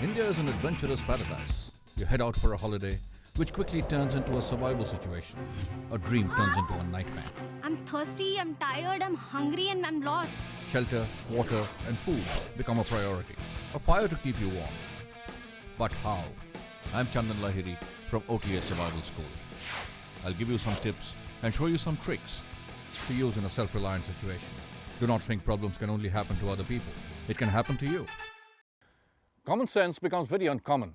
India is an adventurous paradise. You head out for a holiday, which quickly turns into a survival situation. A dream turns into a nightmare. I'm thirsty, I'm tired, I'm hungry, and I'm lost. Shelter, water, and food become a priority. A fire to keep you warm. But how? I'm Chandan Lahiri from OTA Survival School. I'll give you some tips and show you some tricks to use in a self-reliant situation. Do not think problems can only happen to other people. It can happen to you. Common sense becomes very uncommon,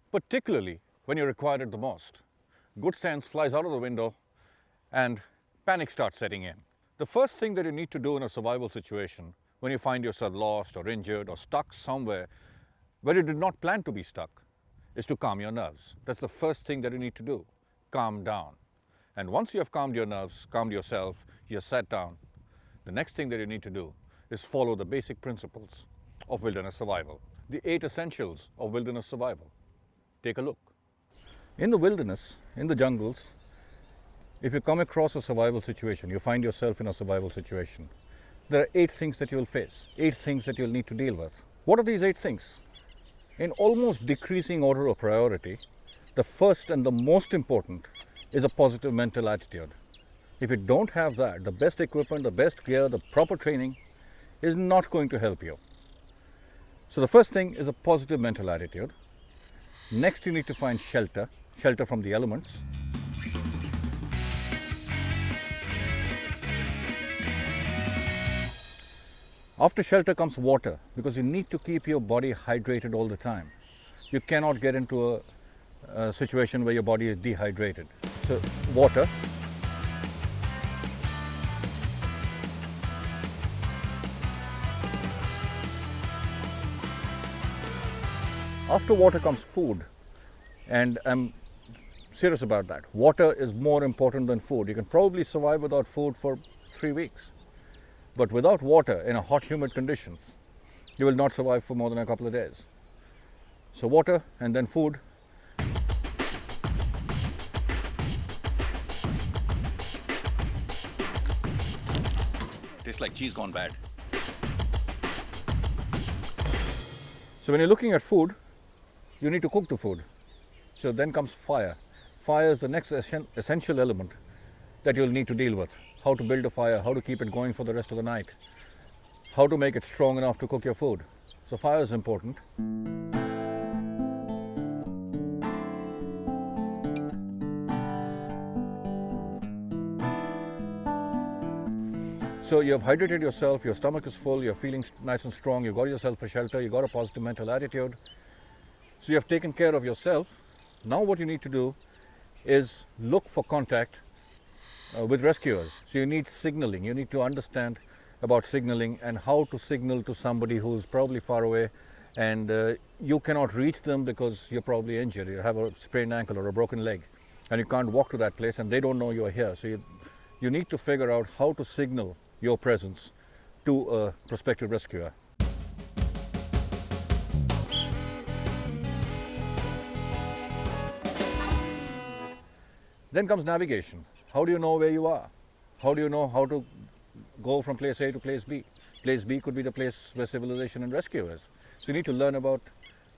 particularly when you require it the most. Good sense flies out of the window and panic starts setting in. The first thing that you need to do in a survival situation when you find yourself lost or injured or stuck somewhere where you did not plan to be stuck is to calm your nerves. That's the first thing that you need to do. Calm down. And once you have calmed your nerves, calmed yourself, you're sat down, the next thing that you need to do is follow the basic principles of wilderness survival. The 8 essentials of wilderness survival. Take a look. In the wilderness, in the jungles, if you come across a survival situation, you find yourself in a survival situation, there are 8 things that you will face, 8 things that you'll need to deal with. What are these 8 things? In almost decreasing order of priority, the first and the most important is a positive mental attitude. If you don't have that, the best equipment, the best gear, the proper training is not going to help you. So the first thing is a positive mental attitude. Next, you need to find shelter from the elements. After shelter comes water, because you need to keep your body hydrated all the time. You cannot get into a situation where your body is dehydrated. So water. After water comes food, and I'm serious about that. Water is more important than food. You can probably survive without food for 3 weeks. But without water in a hot, humid condition, you will not survive for more than a couple of days. So water and then food. Tastes like cheese gone bad. So when you're looking at food, you need to cook the food. So then comes fire. Fire is the next essential element that you'll need to deal with. How to build a fire, how to keep it going for the rest of the night, how to make it strong enough to cook your food. So fire is important. So you have hydrated yourself, your stomach is full, you're feeling nice and strong, you got yourself a shelter, you got a positive mental attitude. So you have taken care of yourself. Now what you need to do is look for contact with rescuers. So you need signaling. You need to understand about signaling and how to signal to somebody who's probably far away and you cannot reach them because you're probably injured. You have a sprained ankle or a broken leg and you can't walk to that place and they don't know you're here. So you need to figure out how to signal your presence to a prospective rescuer. Then comes navigation. How do you know where you are? How do you know how to go from place A to place B? Place B could be the place where civilization and rescue is. So you need to learn about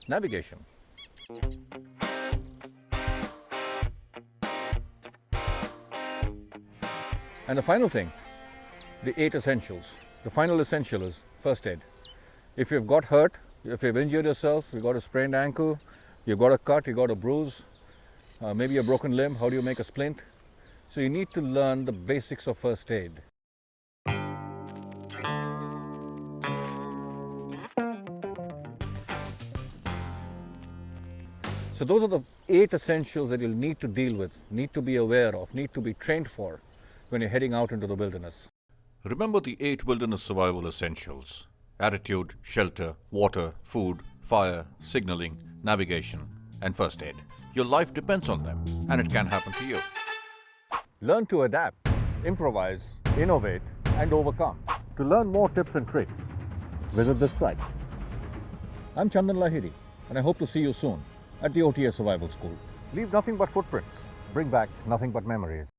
navigation. And the final thing, the 8 essentials. The final essential is first aid. If you've got hurt, if you've injured yourself, you've got a sprained ankle, you've got a cut, you've got a bruise, maybe a broken limb, how do you make a splint? So you need to learn the basics of first aid. So those are the 8 essentials that you'll need to deal with, need to be aware of, need to be trained for when you're heading out into the wilderness. Remember the 8 wilderness survival essentials: attitude, shelter, water, food, fire, signaling, navigation, and first aid. Your life depends on them, and it can happen to you. Learn to adapt, improvise, innovate, and overcome. To learn more tips and tricks, visit this site. I'm Chandan Lahiri, and I hope to see you soon at the OTA Survival School. Leave nothing but footprints. Bring back nothing but memories.